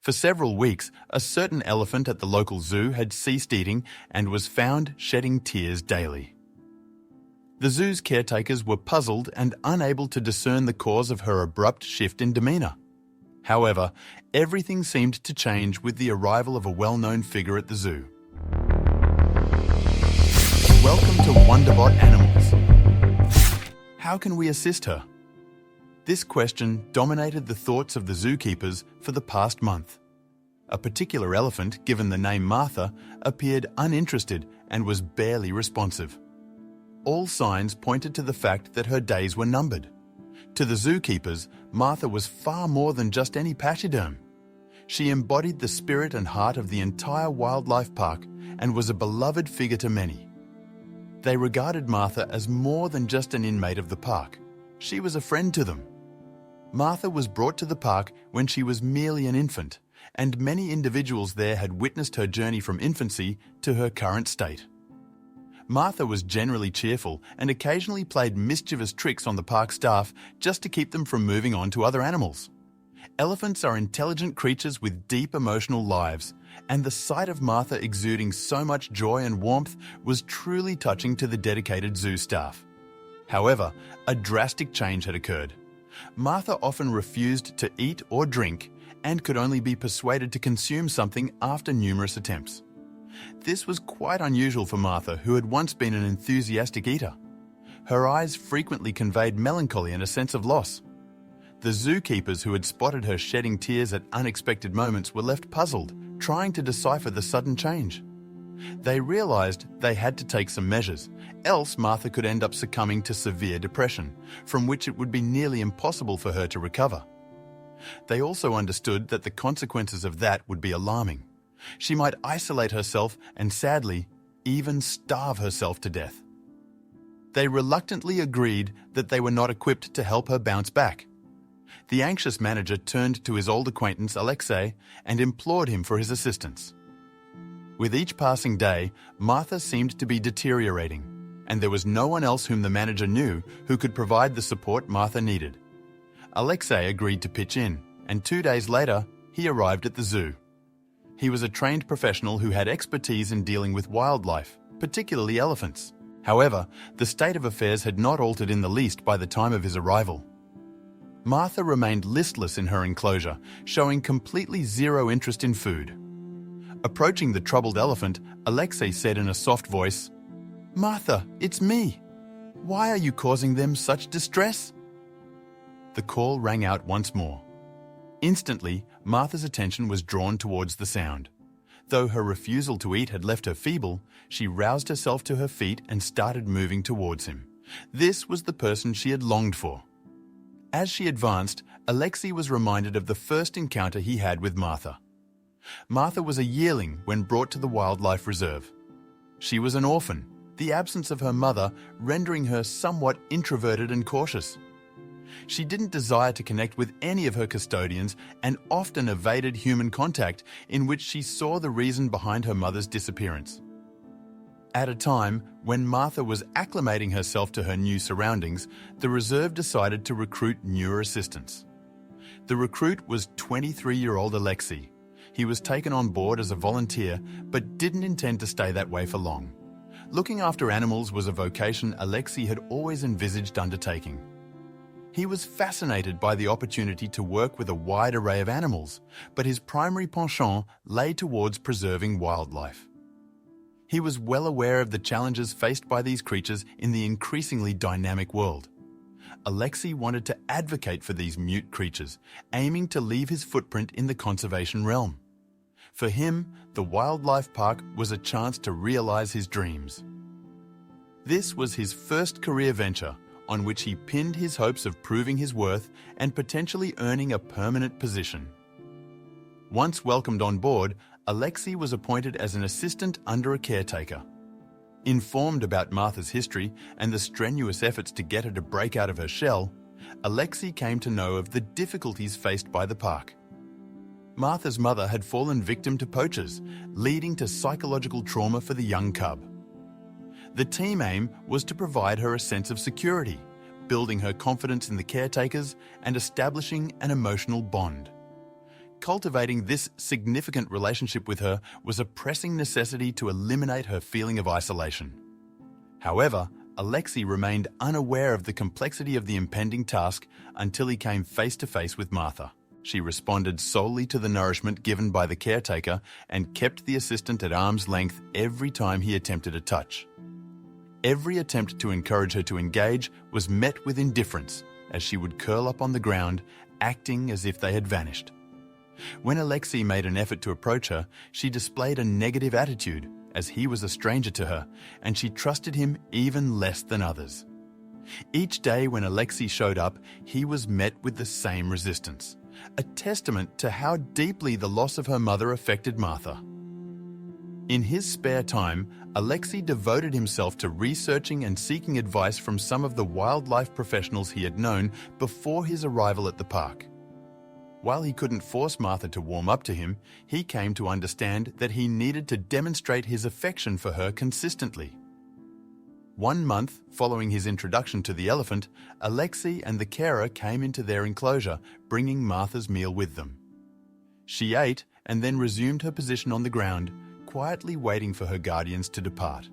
For several weeks, a certain elephant at the local zoo had ceased eating and was found shedding tears daily. The zoo's caretakers were puzzled and unable to discern the cause of her abrupt shift in demeanor. However, everything seemed to change with the arrival of a well-known figure at the zoo. Welcome to Wonderbot Animals. How can we assist her? This question dominated the thoughts of the zookeepers for the past month. A particular elephant, given the name Martha, appeared uninterested and was barely responsive. All signs pointed to the fact that her days were numbered. To the zookeepers, Martha was far more than just any pachyderm. She embodied the spirit and heart of the entire wildlife park and was a beloved figure to many. They regarded Martha as more than just an inmate of the park. She was a friend to them. Martha was brought to the park when she was merely an infant, and many individuals there had witnessed her journey from infancy to her current state. Martha was generally cheerful and occasionally played mischievous tricks on the park staff just to keep them from moving on to other animals. Elephants are intelligent creatures with deep emotional lives, and the sight of Martha exuding so much joy and warmth was truly touching to the dedicated zoo staff. However, a drastic change had occurred. Martha often refused to eat or drink and could only be persuaded to consume something after numerous attempts. This was quite unusual for Martha, who had once been an enthusiastic eater. Her eyes frequently conveyed melancholy and a sense of loss. The zookeepers who had spotted her shedding tears at unexpected moments were left puzzled, trying to decipher the sudden change. They realized they had to take some measures, else Martha could end up succumbing to severe depression, from which it would be nearly impossible for her to recover. They also understood that the consequences of that would be alarming. She might isolate herself and, sadly, even starve herself to death. They reluctantly agreed that they were not equipped to help her bounce back. The anxious manager turned to his old acquaintance Alexei and implored him for his assistance. With each passing day, Martha seemed to be deteriorating, and there was no one else whom the manager knew who could provide the support Martha needed. Alexei agreed to pitch in, and 2 days later, he arrived at the zoo. He was a trained professional who had expertise in dealing with wildlife, particularly elephants. However, the state of affairs had not altered in the least by the time of his arrival. Martha remained listless in her enclosure, showing completely zero interest in food. Approaching the troubled elephant, Alexei said in a soft voice, "Martha, it's me. Why are you causing them such distress?" The call rang out once more. Instantly, Martha's attention was drawn towards the sound. Though her refusal to eat had left her feeble, she roused herself to her feet and started moving towards him. This was the person she had longed for. As she advanced, Alexei was reminded of the first encounter he had with Martha. Martha was a yearling when brought to the wildlife reserve. She was an orphan, the absence of her mother rendering her somewhat introverted and cautious. She didn't desire to connect with any of her custodians and often evaded human contact, in which she saw the reason behind her mother's disappearance. At a time when Martha was acclimating herself to her new surroundings, the reserve decided to recruit newer assistants. The recruit was 23-year-old Alexei. He was taken on board as a volunteer, but didn't intend to stay that way for long. Looking after animals was a vocation Alexei had always envisaged undertaking. He was fascinated by the opportunity to work with a wide array of animals, but his primary penchant lay towards preserving wildlife. He was well aware of the challenges faced by these creatures in the increasingly dynamic world. Alexei wanted to advocate for these mute creatures, aiming to leave his footprint in the conservation realm. For him, the wildlife park was a chance to realize his dreams. This was his first career venture, on which he pinned his hopes of proving his worth and potentially earning a permanent position. Once welcomed on board, Alexei was appointed as an assistant under a caretaker. Informed about Martha's history and the strenuous efforts to get her to break out of her shell, Alexei came to know of the difficulties faced by the park. Martha's mother had fallen victim to poachers, leading to psychological trauma for the young cub. The team aim was to provide her a sense of security, building her confidence in the caretakers and establishing an emotional bond. Cultivating this significant relationship with her was a pressing necessity to eliminate her feeling of isolation. However, Alexei remained unaware of the complexity of the impending task until he came face to face with Martha. She responded solely to the nourishment given by the caretaker and kept the assistant at arm's length every time he attempted a touch. Every attempt to encourage her to engage was met with indifference, as she would curl up on the ground, acting as if they had vanished. When Alexei made an effort to approach her, she displayed a negative attitude, as he was a stranger to her, and she trusted him even less than others. Each day when Alexei showed up, he was met with the same resistance, a testament to how deeply the loss of her mother affected Martha. In his spare time, Alexei devoted himself to researching and seeking advice from some of the wildlife professionals he had known before his arrival at the park. While he couldn't force Martha to warm up to him, he came to understand that he needed to demonstrate his affection for her consistently. 1 month following his introduction to the elephant, Alexei and the carer came into their enclosure, bringing Martha's meal with them. She ate and then resumed her position on the ground, quietly waiting for her guardians to depart.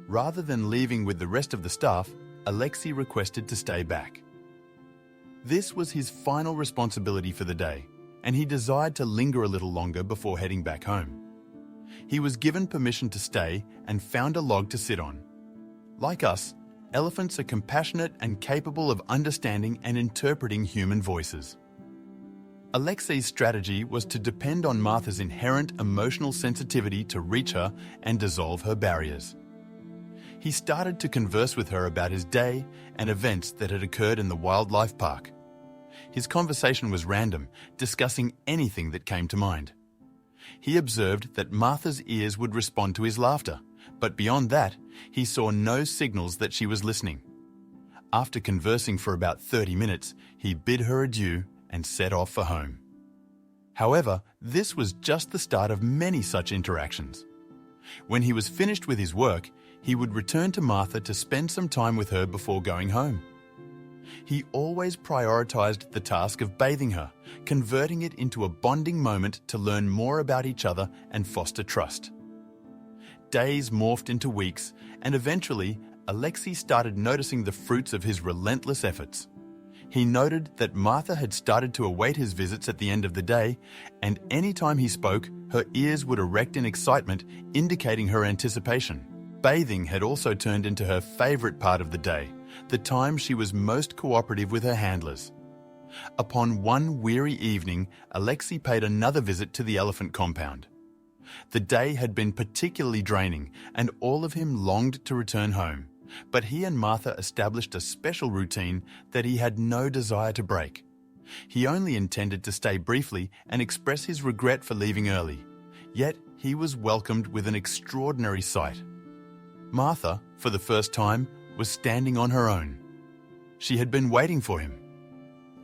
Rather than leaving with the rest of the staff, Alexei requested to stay back. This was his final responsibility for the day, and he desired to linger a little longer before heading back home. He was given permission to stay and found a log to sit on. Like us, elephants are compassionate and capable of understanding and interpreting human voices. Alexei's strategy was to depend on Martha's inherent emotional sensitivity to reach her and dissolve her barriers. He started to converse with her about his day and events that had occurred in the wildlife park. His conversation was random, discussing anything that came to mind. He observed that Martha's ears would respond to his laughter, but beyond that, he saw no signals that she was listening. After conversing for about 30 minutes, he bid her adieu and set off for home. However, this was just the start of many such interactions. When he was finished with his work, he would return to Martha to spend some time with her before going home. He always prioritized the task of bathing her, converting it into a bonding moment to learn more about each other and foster trust. Days morphed into weeks, and eventually, Alexei started noticing the fruits of his relentless efforts. He noted that Martha had started to await his visits at the end of the day, and any time he spoke, her ears would erect in excitement, indicating her anticipation. Bathing had also turned into her favorite part of the day, the time she was most cooperative with her handlers. Upon one weary evening, Alexei paid another visit to the elephant compound. The day had been particularly draining, and all of him longed to return home. But he and Martha established a special routine that he had no desire to break. He only intended to stay briefly and express his regret for leaving early. Yet he was welcomed with an extraordinary sight. Martha, for the first time, was standing on her own. She had been waiting for him.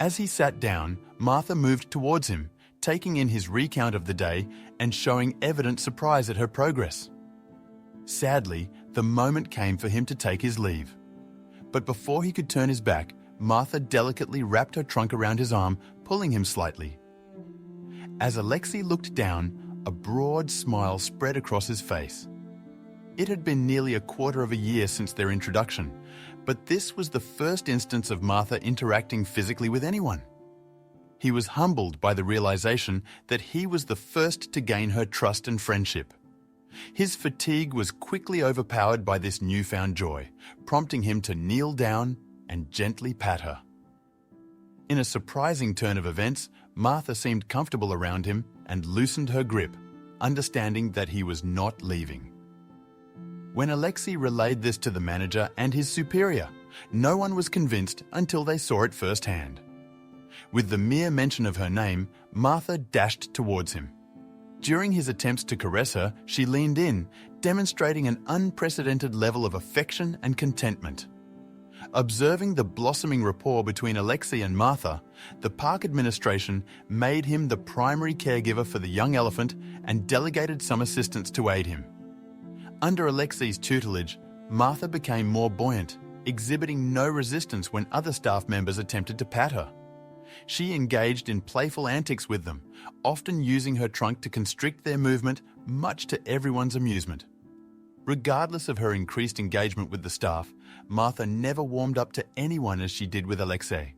As he sat down, Martha moved towards him, taking in his recount of the day and showing evident surprise at her progress. Sadly, the moment came for him to take his leave. But before he could turn his back, Martha delicately wrapped her trunk around his arm, pulling him slightly. As Alexei looked down, a broad smile spread across his face. It had been nearly a quarter of a year since their introduction, but this was the first instance of Martha interacting physically with anyone. He was humbled by the realization that he was the first to gain her trust and friendship. His fatigue was quickly overpowered by this newfound joy, prompting him to kneel down and gently pat her. In a surprising turn of events, Martha seemed comfortable around him and loosened her grip, understanding that he was not leaving. When Alexei relayed this to the manager and his superior, no one was convinced until they saw it firsthand. With the mere mention of her name, Martha dashed towards him. During his attempts to caress her, she leaned in, demonstrating an unprecedented level of affection and contentment. Observing the blossoming rapport between Alexei and Martha, the park administration made him the primary caregiver for the young elephant and delegated some assistants to aid him. Under Alexei's tutelage, Martha became more buoyant, exhibiting no resistance when other staff members attempted to pat her. She engaged in playful antics with them, often using her trunk to constrict their movement, much to everyone's amusement. Regardless of her increased engagement with the staff, Martha never warmed up to anyone as she did with Alexei.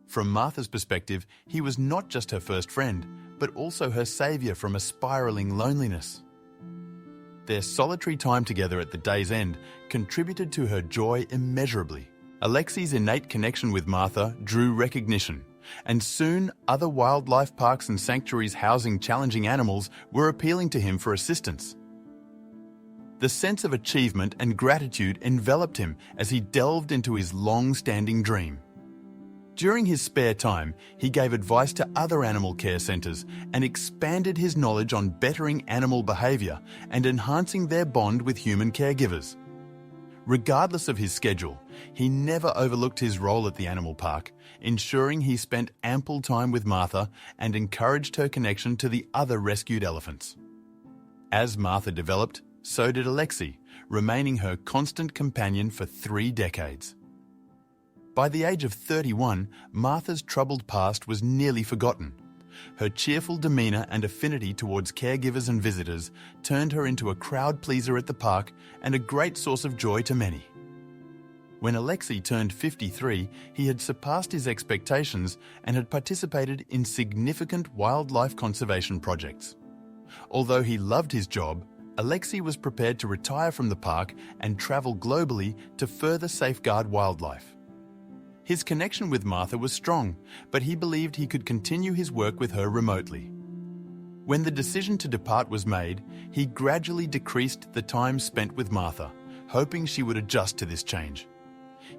From Martha's perspective, he was not just her first friend, but also her savior from a spiraling loneliness. Their solitary time together at the day's end contributed to her joy immeasurably. Alexei's innate connection with Martha drew recognition, and soon other wildlife parks and sanctuaries housing challenging animals were appealing to him for assistance. The sense of achievement and gratitude enveloped him as he delved into his long-standing dream. During his spare time, he gave advice to other animal care centres and expanded his knowledge on bettering animal behaviour and enhancing their bond with human caregivers. Regardless of his schedule, he never overlooked his role at the animal park, ensuring he spent ample time with Martha and encouraged her connection to the other rescued elephants. As Martha developed, so did Alexei, remaining her constant companion for 3 decades. By the age of 31, Martha's troubled past was nearly forgotten. Her cheerful demeanor and affinity towards caregivers and visitors turned her into a crowd pleaser at the park and a great source of joy to many. When Alexei turned 53, he had surpassed his expectations and had participated in significant wildlife conservation projects. Although he loved his job, Alexei was prepared to retire from the park and travel globally to further safeguard wildlife. His connection with Martha was strong, but he believed he could continue his work with her remotely. When the decision to depart was made, he gradually decreased the time spent with Martha, hoping she would adjust to this change.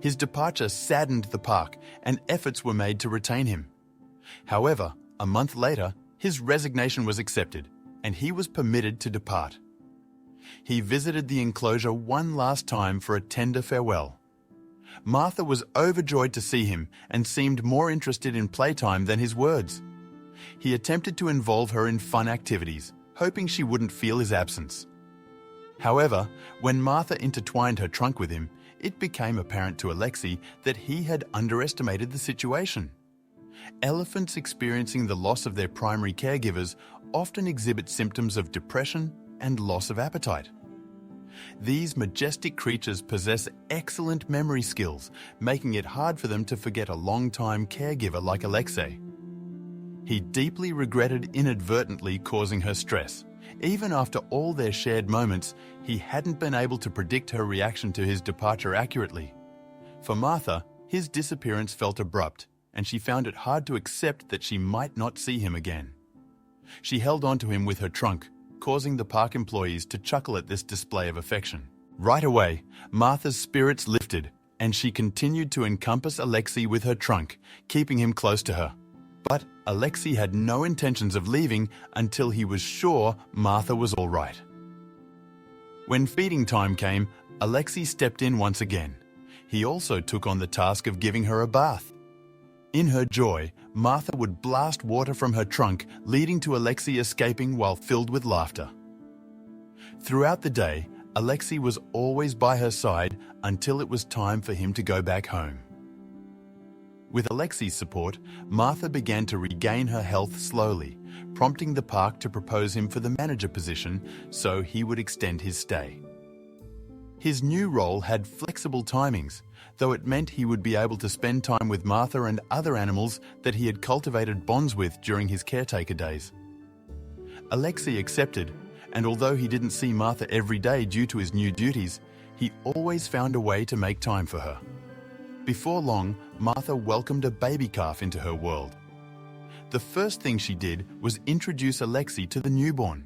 His departure saddened the park, and efforts were made to retain him. However, a month later, his resignation was accepted, and he was permitted to depart. He visited the enclosure one last time for a tender farewell. Martha was overjoyed to see him and seemed more interested in playtime than his words. He attempted to involve her in fun activities, hoping she wouldn't feel his absence. However, when Martha intertwined her trunk with him, it became apparent to Alexei that he had underestimated the situation. Elephants experiencing the loss of their primary caregivers often exhibit symptoms of depression and loss of appetite. These majestic creatures possess excellent memory skills, making it hard for them to forget a long-time caregiver like Alexei. He deeply regretted inadvertently causing her stress. Even after all their shared moments, he hadn't been able to predict her reaction to his departure accurately. For Martha, his disappearance felt abrupt, and she found it hard to accept that she might not see him again. She held on to him with her trunk, causing the park employees to chuckle at this display of affection. Right away, Martha's spirits lifted, and she continued to encompass Alexei with her trunk, keeping him close to her. But Alexei had no intentions of leaving until he was sure Martha was all right. When feeding time came, Alexei stepped in once again. He also took on the task of giving her a bath. In her joy, Martha would blast water from her trunk, leading to Alexei escaping while filled with laughter. Throughout the day, Alexei was always by her side until it was time for him to go back home. With Alexei's support, Martha began to regain her health slowly, prompting the park to propose him for the manager position so he would extend his stay. His new role had flexible timings, though it meant he would be able to spend time with Martha and other animals that he had cultivated bonds with during his caretaker days. Alexei accepted, and although he didn't see Martha every day due to his new duties, he always found a way to make time for her. Before long, Martha welcomed a baby calf into her world. The first thing she did was introduce Alexei to the newborn.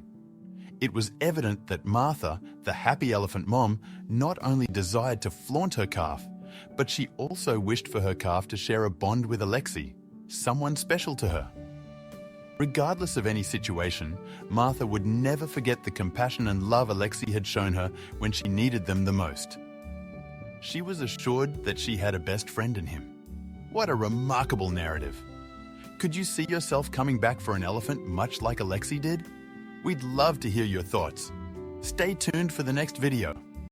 It was evident that Martha, the happy elephant mom, not only desired to flaunt her calf, but she also wished for her calf to share a bond with Alexei, someone special to her. Regardless of any situation, Martha would never forget the compassion and love Alexei had shown her when she needed them the most. She was assured that she had a best friend in him. What a remarkable narrative! Could you see yourself coming back for an elephant much like Alexei did? We'd love to hear your thoughts. Stay tuned for the next video.